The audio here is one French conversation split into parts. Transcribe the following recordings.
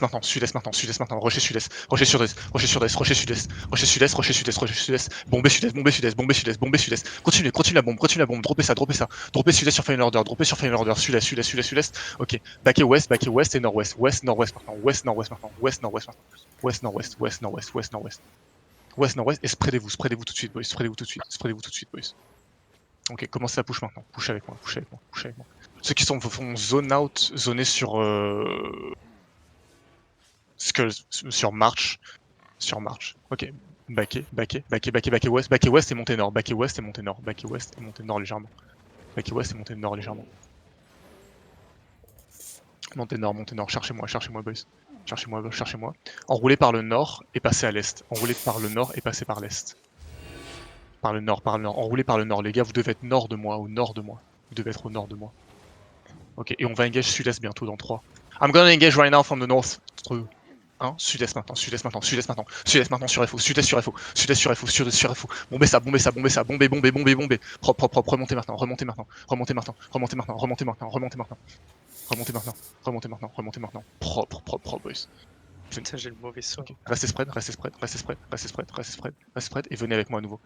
Maintenant, sud-est maintenant, rocher sud-est, rocher sud-est, rocher sud-est, rocher sud-est, rocher sud-est, rocher sud-est, rocher sud-est, bombé sud-est, bombé sud-est, bombé sud-est, bombé sud-est. Continue la bombe, droppez ça. Droppez sud-est sur Final Order, droppez sur Final Order, sud-est. Ok, backé ouest et nord-ouest, nord-ouest maintenant, ouest, nord-ouest maintenant, ouest, nord-ouest maintenant, ouest, nord-ouest, ouest, nord-ouest, ouest, nord-ouest. Ouest, nord-ouest, et spreadez-vous tout de suite, boys, spreadez-vous tout de suite, boys. Ok, commencez à push maintenant, push avec moi. Ceux qui font zone out, zoner sur Skull, sur March. Ok. Backé west et montez nord. Backé west et montez nord légèrement. Montez nord. Cherchez-moi, boys. Cherchez-moi. Enroulez par le nord et passez à l'est. Enroulez par le nord et passez par l'est. Par le nord. Enroulez par le nord. Les gars, vous devez être nord de moi. Vous devez être au nord de moi. Ok, et on va engage sud-est bientôt dans 3. I'm gonna engage right now from the north. 1, sud-est maintenant sur FO, sud-est sur FO. Bombez ça. Propre, remontez maintenant. Remontez maintenant. Propre, boys. Putain, j'ai le mauvais sort. Okay. Restez spread, et venez avec moi à nouveau.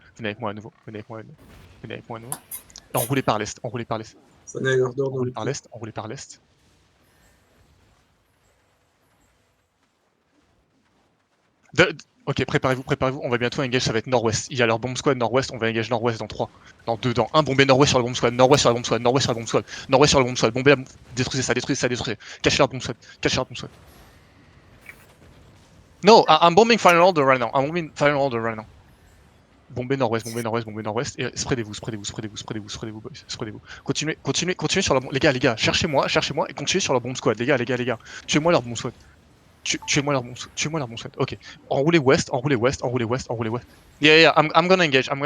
Enroulez par l'est, Enroulez par l'est. Ok, préparez-vous, on va bientôt engage, ça va être nord-ouest. Il y a leur bomb squad nord-ouest, on va engage nord-ouest dans 3, dans 2, dans 1, bomber nord-ouest sur le bomb squad, nord-ouest sur le bomb squad, bombez détruisez ça, cachez leur bomb squad. No, I'm bombing final order right now, Bombez nord-ouest, et spreadez-vous, boys, continuez sur la bombe, les gars, cherchez-moi, et continuez sur leur bomb squad, les gars, tuez-moi leur bomb squad. Tuez-moi leur bon squad. Ok. Enroulez ouest. Yeah, I'm gonna engage. On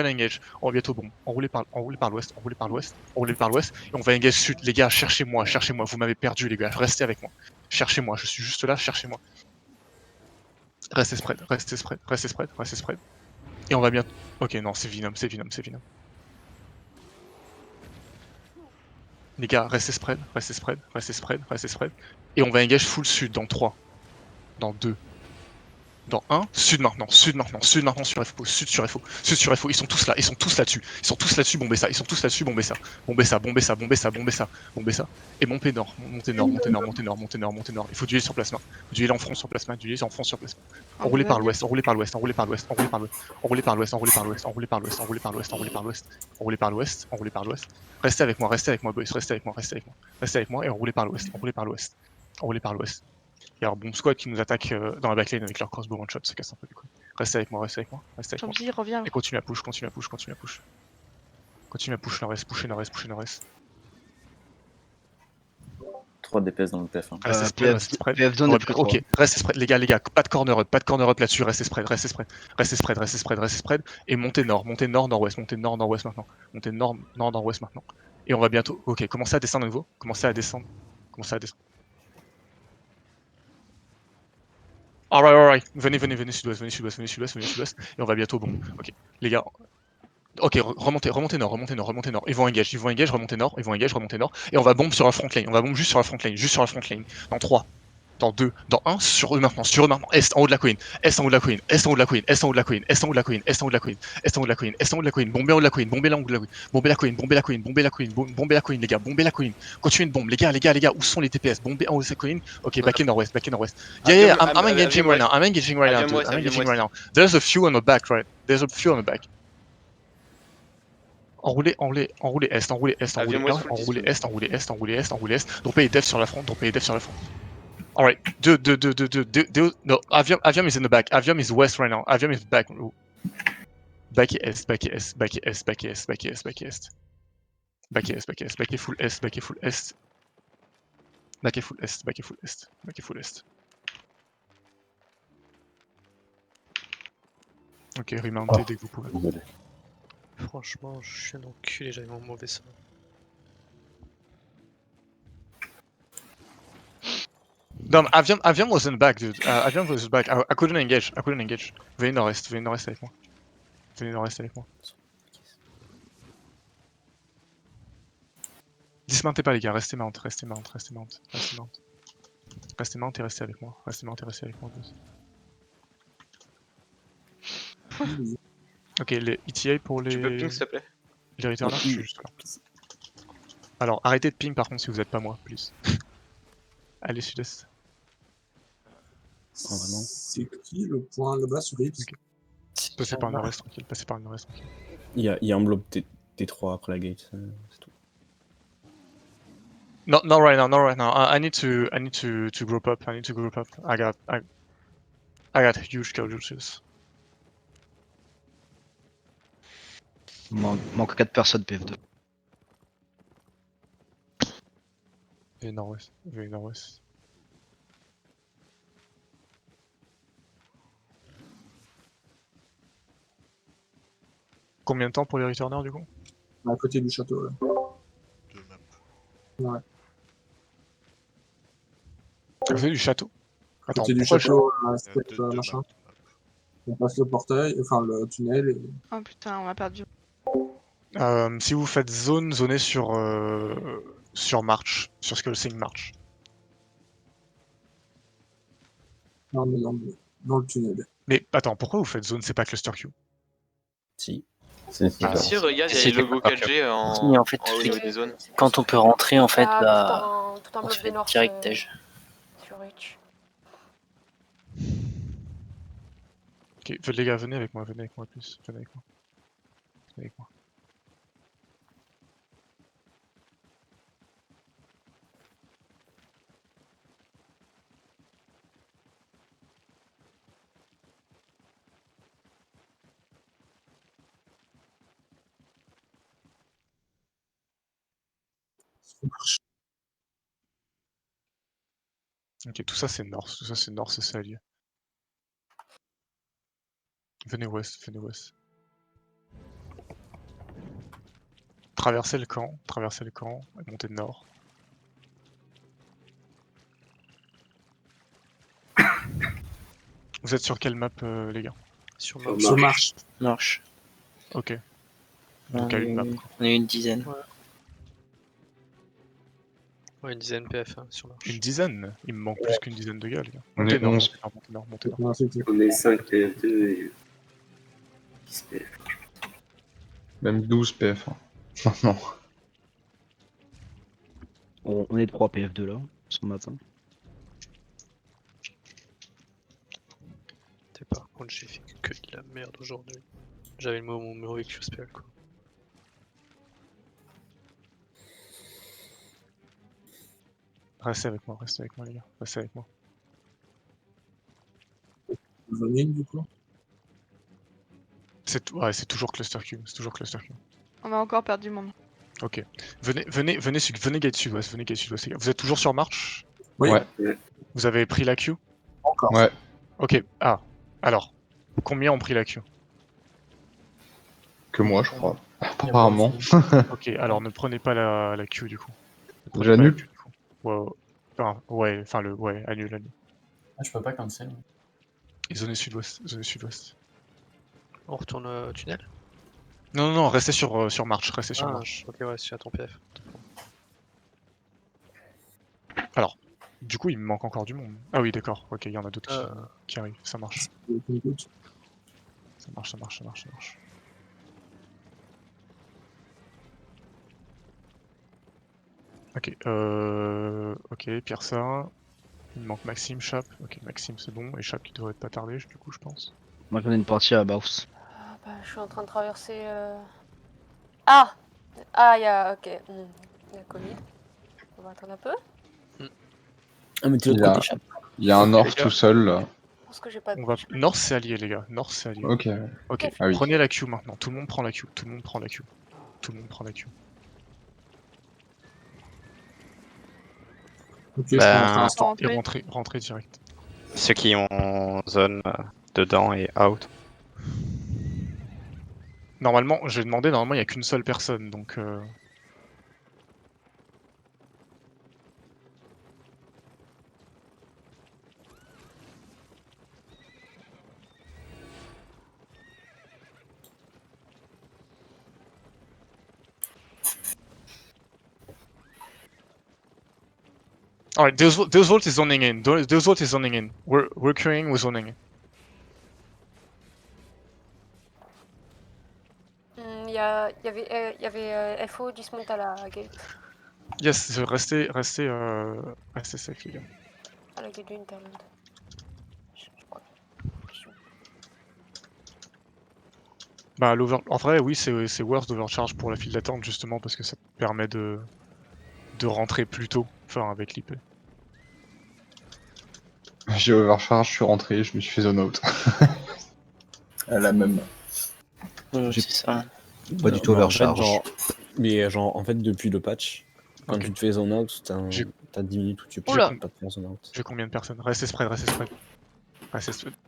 va bientôt bon. Enroulez par l'ouest. Et on va engage sud. Les gars, cherchez-moi. Vous m'avez perdu, les gars. Restez avec moi. Cherchez-moi. Je suis juste là. Cherchez-moi. Restez spread. Et on va bientôt. Ok, non, c'est Venom. Les gars, restez spread. Et on va engage full sud dans 3. Dans 2. Dans 1, sud maintenant sur FO, ils sont tous là-dessus, bombez ça, et montez nord, il faut dueler sur plasma, dueler en front sur plasma, enroulez par l'ouest, restez avec moi, boys, et enroulez par l'ouest, Il y a un bon squad qui nous attaque dans la backline avec leur crossbow one shot, ça casse un peu les couilles. Restez avec moi. Zombie, reviens. Et continue à push. Continue à push, nord-est. 3 DPS dans le TF. Restez spread. PF zone depuis 3. Ok, restez spread, les gars, pas de corner up là-dessus, restez spread. Et montez nord, nord-ouest maintenant. Nord-ouest maintenant. Et on va bientôt. Ok, commencez à descendre à nouveau. Alright. Venez sud-ouest. Et on va bientôt bon. Ok, les gars. Ok, remontez nord. Ils vont engage, remontez nord. Et on va bombe sur la front lane. Juste sur la front lane. Dans 3. Dans 2. Dans 1. Sur eux maintenant. Est, en haut de la colline. Est en haut de la colline. Bombez en haut de la colline. Bombez la colline, les gars. Continuez de bombe. Les gars. Où sont les TPS? Bombez en haut de cette colline. Ok, back in nord-ouest. Yeah, I'm engaging right now. There's a few on the back, right? Enroulez est. Enroulez est. Droppez les devs sur la front. Alright. No, Avium is in the back. Avium is west right now. Avium is back. Back est. Back full est. Ok, remontez dès que vous pouvez. Désolé. Franchement, je suis un enculé, j'avais mon mauvais sort. Non, Avium was in the back, dude. Avium was back. I couldn't engage. Venez nord-est avec moi. Dismontez pas, les gars. Restez mount. Restez mount et restez avec moi. Restez mount et restez avec moi. Ok, les ETA pour Tu peux les ping s'il te plaît? returners, je suis juste là. Alors, arrêtez de ping par contre si vous êtes pas moi, plus. Allez, sud-est. Oh, vraiment. C'est qui le point là-bas sur X? Ok. Passez par le nord-est tranquille, passez par le nord-est tranquille. Il y a un blob T3 après la gate, c'est tout. Not right now, not right now. I need to group up. I need to group up. I got huge casualties. Manque 4 personnes PF2. Very nord-ouest. Very nord-ouest. Combien de temps pour les returners du coup? À côté du château, là. Deux maps. Ouais. À côté du château? À Attends, côté du pourquoi le château, Deux step, maps. machin. On passe le portail, enfin le tunnel. Et... Oh putain, on m'a perdu. Si vous faites zone, zonez sur March, sur Skullsing March. Non, mais dans le tunnel. Mais attends, pourquoi vous faites zone, c'est pas cluster Q? Si. Ah, Si, regarde, il y a Si, les logos c'est 4G Si, en fait, au niveau des zones. quand on peut rentrer, en fait, Ah, bah, tout un on bloc se de fait North direct tège. sur Reach. Ok, les gars, venez avec moi plus. Venez avec moi. Venez avec moi. Ok, tout ça c'est nord, c'est ça lieu. Venez ouest, venez ouest. Traversez le camp, et montez de nord. Vous êtes sur quelle map, les gars? Sur Sur Marche. marche. Marche. Ok. On Donc à une map. est, Quoi. on est une dizaine. Ouais, une dizaine PF sur Marche. Une dizaine? Il me manque plus qu'une dizaine de gars, les gars. On Montez est nord, 11. montez nord. Non, c'est tout. On est 5 TF2 et 10 PF. Même 12 PF. Maintenant. On est 3 PF2 là, ce matin. Par contre, j'ai fait que de la merde aujourd'hui. J'avais mon mauvais Q-spell quoi. Restez avec moi les gars, restez avec moi. Venez, du coup. Ouais, c'est toujours cluster Q, On a encore perdu mon. Ok. Venez gate sud-ouest, les gars. Vous êtes toujours sur marche? Oui. Ouais. Vous avez pris la Q? Encore. Ouais. Ok, alors, combien ont pris la Q? Que moi, je crois. Apparemment. Ok, alors ne prenez pas la Q du coup. Ne prenez J'annule. pas la Q, du coup. Ouais, annule. Ah, je peux pas cancel. Et zone sud-ouest. On retourne au tunnel? Non, restez sur marche, Ok, ouais, c'est à ton PF. Alors, du coup, il me manque encore du monde. Ah oui, d'accord, ok, il y en a d'autres qui arrivent, ça marche. Ça marche. Ok, Pierre ça. Il me manque Maxime, Chap. Ok, Maxime c'est bon, et Chap qui devrait pas tarder, du coup, je pense. Moi j'en ai une partie à Baus. Ah, bah, je suis en train de traverser. Ah! Ah, il y a. Ok. Il y a Covid. On va attendre un peu. Ah, mais tu l'autre côté, Chap. Il y a un Ok, North les gars. tout seul là. Je pense que j'ai pas de. North c'est allié, les gars. Ok. Ok, Ah oui. prenez la Q maintenant. Tout le monde prend la Q. Ok, je peux rentrer à l'instant. Rentrer. Et rentrez direct. Ceux qui ont zone dedans et out. Normalement, j'ai demandé, il n'y a qu'une seule personne, donc... Alright, Deus Vault is zoning in. Deus Vault is zoning in. We're queuing, we're zoning. Il y avait FO dismount à la gate. Yes, restez safe, les gars. À la gate du Hinterland. Je crois. Bah, en vrai, oui, c'est worse d'overcharge pour la file d'attente, justement, parce que ça te permet de rentrer plus tôt, enfin, avec l'IP. J'ai overcharge, je suis rentré, je me suis fait zone out. À la même. C'est ça. Pas du tout Mais en fait, overcharge. en fait, depuis le patch, quand Ok. tu te fais zone out, J'ai- t'as 10 minutes où tu peux Oula. pas te faire zone out. J'ai combien de personnes? Restez spread.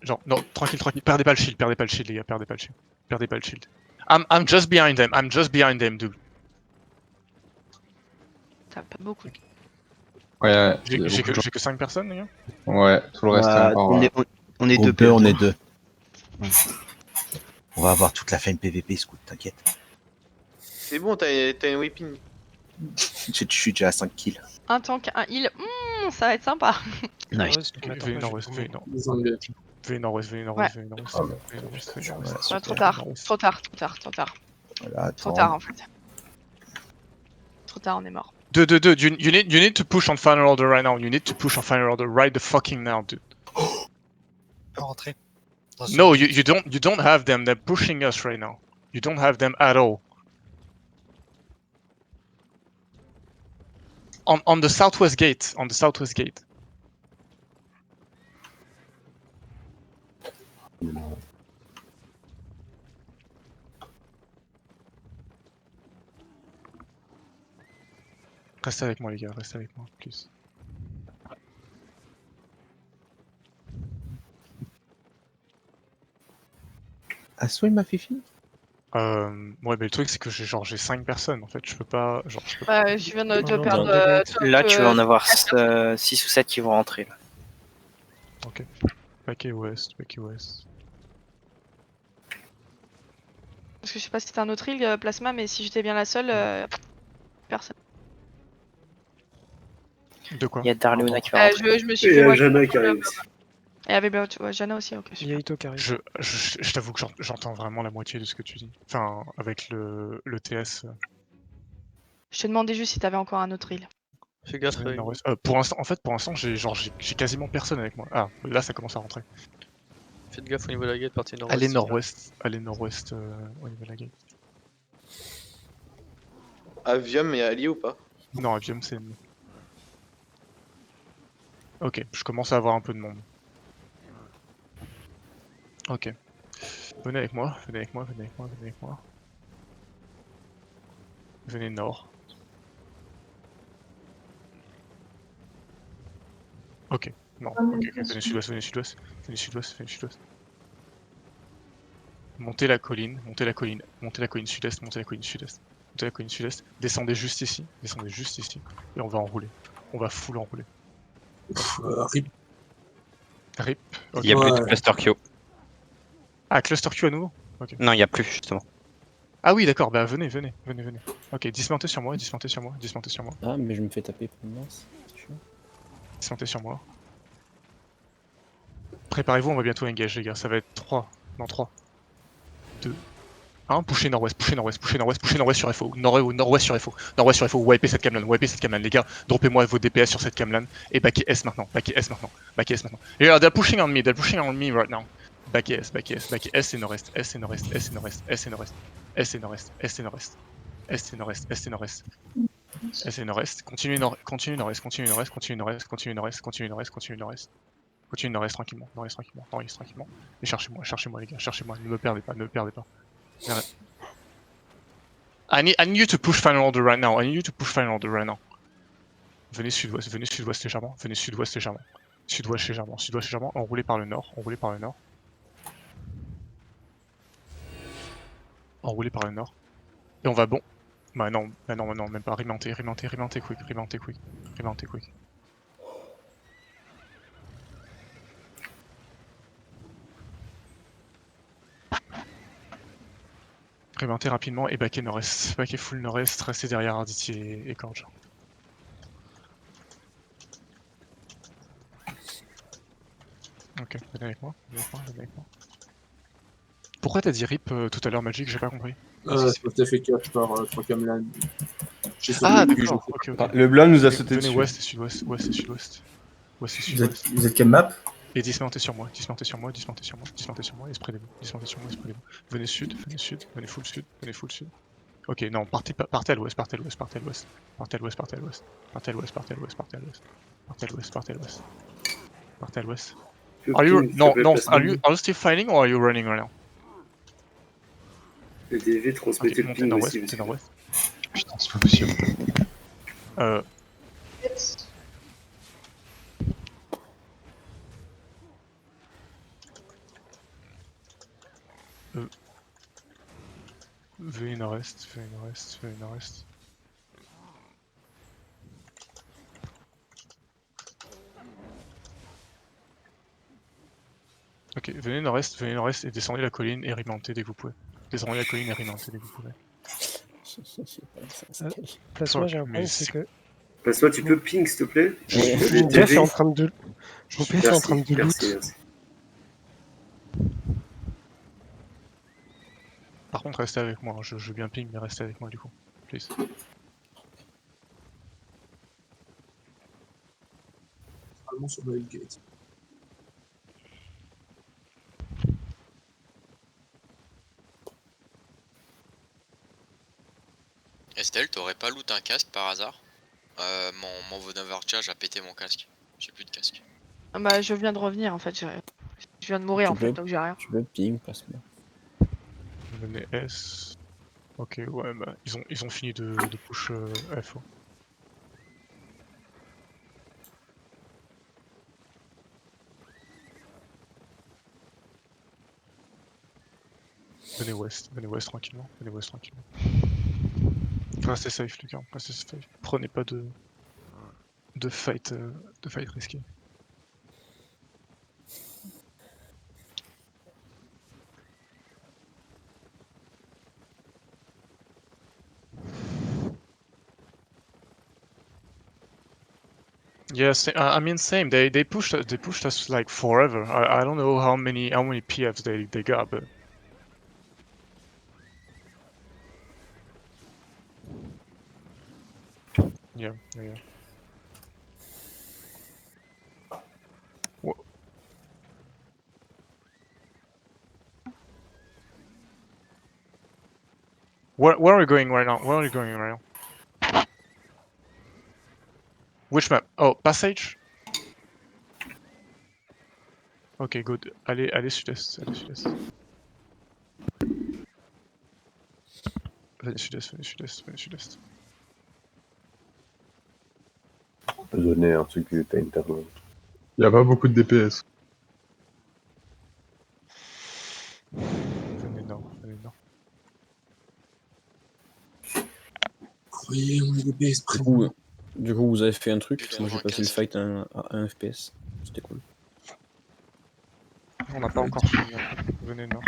Genre, non, tranquille. Perdez pas le shield, les gars, perdez pas le shield. I'm just behind them, dude. T'as pas beaucoup. Ouais, J'ai il y a beaucoup de gens. que 5 personnes, les gars. Ouais, tout le reste est encore. On est deux Groupe, on PF2. est deux. On va avoir toute la fin PVP, Scout, t'inquiète. C'est bon, t'as une whipping. Je suis déjà à 5 kills. Un tank, un heal. Ça va être sympa. Nice. Venez nord-ouest. Ils ont une gate. Venez nord-ouest. Voilà, Ouais, trop tard. Voilà, Trop tard en fait. Trop tard, on est mort. Dude, you need to push on final order right now. You need to push on final order right the fucking now, dude. Rentrer. No, you don't have them. They're pushing us right now. You don't have them at all. On the southwest gate. Restez avec moi, les gars. Restez avec moi, please. Ah, soit ma fifi. Ouais, mais le truc c'est que j'ai 5 personnes en fait, je peux pas. Ouais, je viens de Non, perdre. Là, tu vas en avoir 6 ou 7 qui vont rentrer. Là. Ok. Paquet ouest. Parce que je sais pas si c'était un autre île, Plasma, mais si j'étais bien la seule, personne. De quoi? Il y a Darleona qui va rentrer. Je me suis Et fait. Jana qui arrive aussi. Et avec Jana aussi, ok. Il y a Ito qui arrive. Je t'avoue que j'entends vraiment la moitié de ce que tu dis. Enfin, avec le TS. Je te demandais juste si t'avais encore un autre île. Fais gaffe. Pour l'instant, j'ai quasiment personne avec moi. Ah, là ça commence à rentrer. Faites gaffe au niveau de la gate, partie nord-ouest. Allez nord-ouest au niveau de la gate. Avium est allié ou pas? Non, Avium c'est ennemi. Ok, je commence à avoir un peu de monde. Ok. Venez avec moi. Venez nord. Ok, non, ok, venez sud-ouest. Montez la colline sud-est, descendez juste ici, et on va enrouler. On va full enrouler. RIP. RIP. Il y a plus de Ouais. cluster Q. Ah, cluster Q à nouveau? Ok. Non, il y a plus, justement. Ah oui, d'accord, bah venez. Ok, dismontez sur moi. Ah, mais je me fais taper pour une lance. Dismontez sur moi. Préparez-vous, on va bientôt engage, les gars. Ça va être 3, 2, 1. Pushez nord-ouest sur FO. Nord-ouest sur FO. Wiper cette camlan, les gars. Droppez-moi vos DPS sur cette camlan. Et backez S maintenant. Yeah, they're pushing on me right now. Back S et nord-est. Continue nord-est tranquillement. Et cherchez-moi les gars, ne me perdez pas. I need you to push final order right now. Venez sud-ouest légèrement. Sud-ouest légèrement. Enroulez par le nord. Et on va bon. Bah non, même pas. Remonter quick. Remonter rapidement et backer nord-est. Backer full nord-est, restez derrière Arditi et Corge. Ok, venez avec moi, venez avec moi, venez avec moi. Pourquoi t'as dit RIP tout à l'heure, Magic? J'ai pas compris. Je me t'ai fait catch par Trocamelan. Ah, d'accord, ok, ok. Le blanc nous a Venez- sauté Venez dessus. ouest et sud-ouest, ouest et sud-ouest. Ouest et Vous êtes, sud-ouest. vous êtes quelle map? Et dismontez sur moi, dismontez sur moi, dismontez sur moi, dismontez sur moi, et spreadez-vous. Dismontez sur moi, et spreadez-vous. Venez sud, venez full sud, venez full sud. Ok, non, partez à l'ouest, partez à l'ouest, partez à l'ouest. Partez à l'ouest, partez à l'ouest. Partez à l'ouest, partez à l'ouest, partez à l'ouest. Partez à l'ouest, partez à l'ouest. Partez à l'ouest. Are you... Non, non, are you still fighting or are you running right now? Le DV Ok, transmettez le montez ping nord-ouest, aussi. montez nord-ouest. Putain, c'est pas possible. Venez nord-est, venez nord-est, venez nord-est. Ok, venez nord-est et descendez la colline et remontez dès que vous pouvez. Descendez la colline et remontez dès que vous pouvez. Plasma, j'ai un Mais problème, c'est c'est- que Passe-moi, tu peux ping, s'il te plaît? mon PF est en train de... Mon PF est en train de Merci, loot. merci. Par contre, restez avec moi, hein. Je veux bien ping, mais restez avec moi du coup. Please. Allemand sur le Hellgate. Estelle, t'aurais pas loot un casque par hasard? Mon Vonovercharge a pété mon casque. J'ai plus de casque. Ah bah, je viens de revenir en fait. Je viens de mourir en fait, donc j'ai rien. Tu peux ping, passe-moi. Venez S. Ok, ouais, bah, ils ont fini de push FO. Venez ouest tranquillement, venez ouest tranquillement. Restez safe les gars, restez safe. Prenez pas de fight risqué. Yes, I mean same. They pushed us like forever. I don't know how many PFs they got, but yeah. Where are you going right now? Where are you going right now? Which map? Oh, Passage? Ok, good. Allez sud-est, allez sud-est. Venez sud-est, venez sud-est, venez sud-est. Donner un truc que t'as internet. Y a pas beaucoup de DPS. Venez nord, venez nord. Oui, on est des PS Du coup, vous avez fait un truc. Moi, j'ai passé le fight à 1 FPS. C'était cool. On n'a pas encore fini. Venez nord.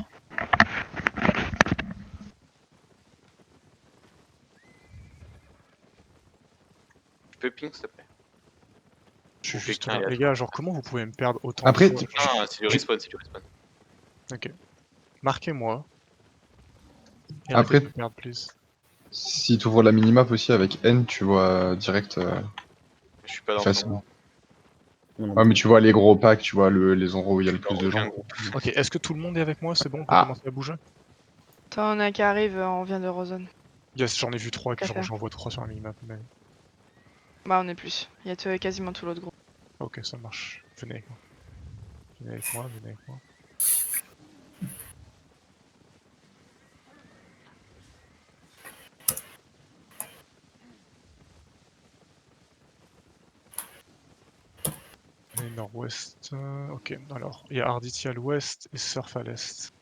Tu peux ping, s'il te plaît? Je suis Ou juste quelqu'un là. est Les gars, genre comment vous pouvez me perdre autant Après, de fois? Non, c'est du respawn, c'est du respawn. Ok. Marquez-moi. Et Après- arrêtez de me perdre, please. Si tu ouvres la minimap aussi avec N, tu vois direct Je suis pas dans le facilement. Non, non Ouais, mais plus. tu vois les gros packs, tu vois les endroits où il y a le plus de gens. Ok, est-ce que tout le monde est avec moi? C'est bon, on peut Ah. commencer à bouger? T'en as qui arrive, on vient de Rozone. Yes, j'en ai vu 3, Qu'à faire. j'en vois 3 sur la minimap. Mais... Bah, on est plus. Il y a quasiment tout l'autre groupe. Ok, ça marche. Venez avec moi. Venez avec moi, venez avec moi. Venez nord-ouest. Ok, alors, il y a Arditi à l'ouest et Surf à l'est.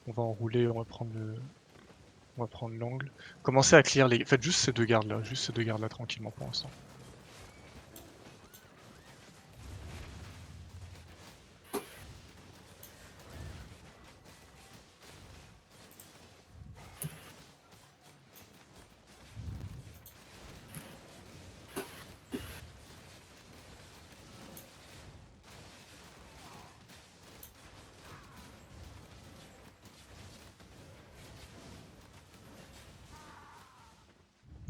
On va enrouler, on va prendre l'angle. Commencez à clear les... Faites juste ces deux gardes là tranquillement pour l'instant.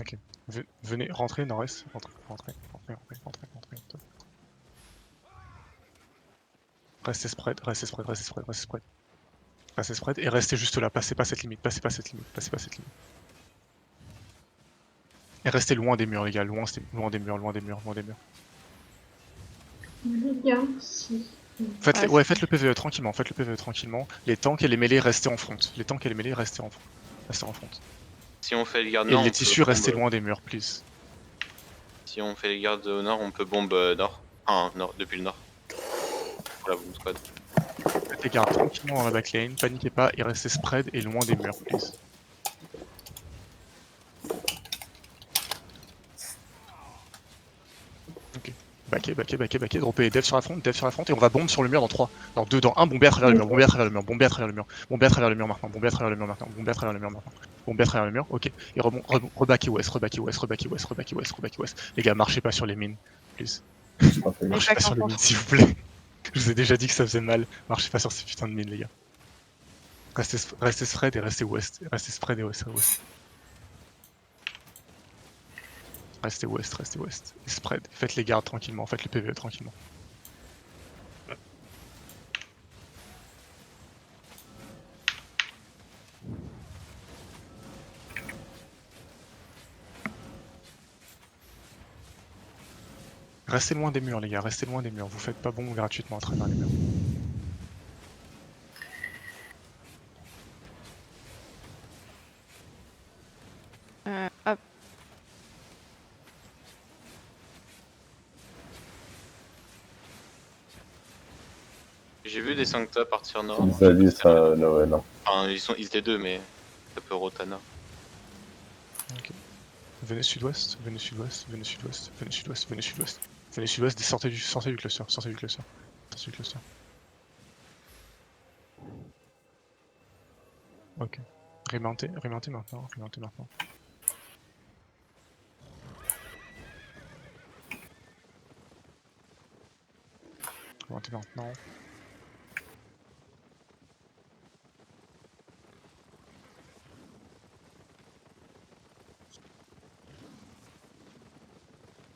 Ok. Venez, rentrez, nord-est. Rentrez. Restez spread. Restez spread et restez juste là. Passez pas cette limite. Et restez loin des murs, les gars. Loin des murs. Les gars, si. Faites le PVE tranquillement. Les tanks et les mêlées, restez en front. Restez en front. Si on fait les gardes Et nord, les on tissus, peut restez bombe- loin des murs, please. Si on fait les gardes au nord, on peut bombe nord. Enfin, nord, depuis le nord. Pour la bombe squad. Faites les gardes tranquillement dans la backlane, paniquez pas et restez spread et loin des murs, please. Ok. Backez, droppez les devs sur la front, et on va bombe sur le mur dans 3, dans 2, dans 1, bomber à travers le mur, bomber à travers le mur maintenant, ok. Et rebackez west. Les gars, marchez pas sur les mines, please. Marchez pas sur les mines, s'il vous plaît. Je vous ai déjà dit que ça faisait mal, marchez pas sur ces putains de mines, les gars. Restez spread et restez west. Restez west. Et spread. Faites les gardes tranquillement. Faites le PVE tranquillement. Restez loin des murs, les gars. Vous faites pas bon gratuitement à travers les murs. Hop. J'ai vu des Sancta partir nord. Ils a dit ça, non. Enfin, ils étaient deux, mais ça peut rotana. Ok. Venez sud-ouest, sortez du cluster. Ok. Remontez maintenant.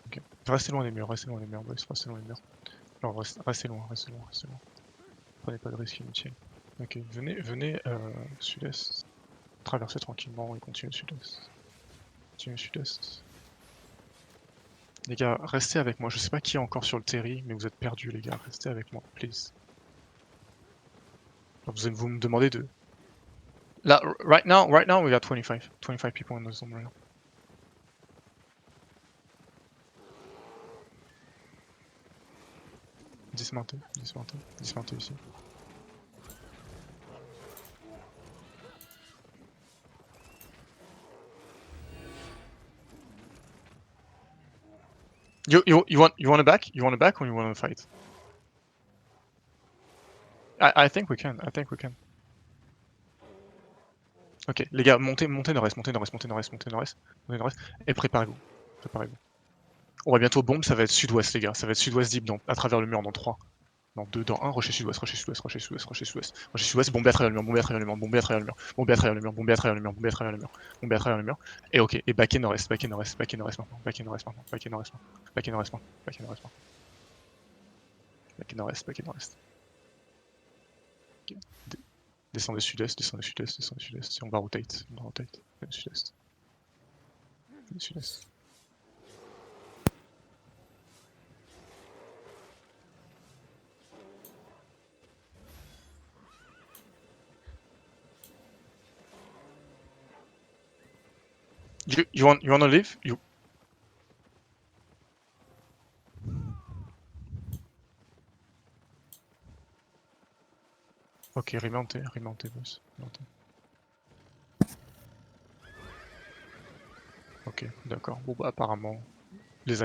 Ok. Restez loin des murs, boys, Non, restez loin. Prenez pas de risque inutile. Ok, venez sud-est. Traversez tranquillement et continuez sud-est. Les gars, restez avec moi. Je sais pas qui est encore sur le terri, mais vous êtes perdus, les gars. Restez avec moi, please. Vous me demandez de... Là, right now, we got 25 people in the zone right now. Dismontez ici. You want to back? You want to back or you want to fight? I think we can. Ok, les gars, montez nord-est. Et préparez-vous. On va bientôt bombe, ça va être sud-ouest, les gars. Ça va être sud-ouest deep à travers le mur dans 3. Dans 2, dans 1, rocher sud-ouest, bombez à travers le mur. Et ok, et backez nord-est maintenant. Backez nord-est. Ok. Descendez sud-est, et on va rotate. Venez sud-est. You wanna leave? Ok, remontez, boss. Ok, d'accord. Bon bah apparemment, les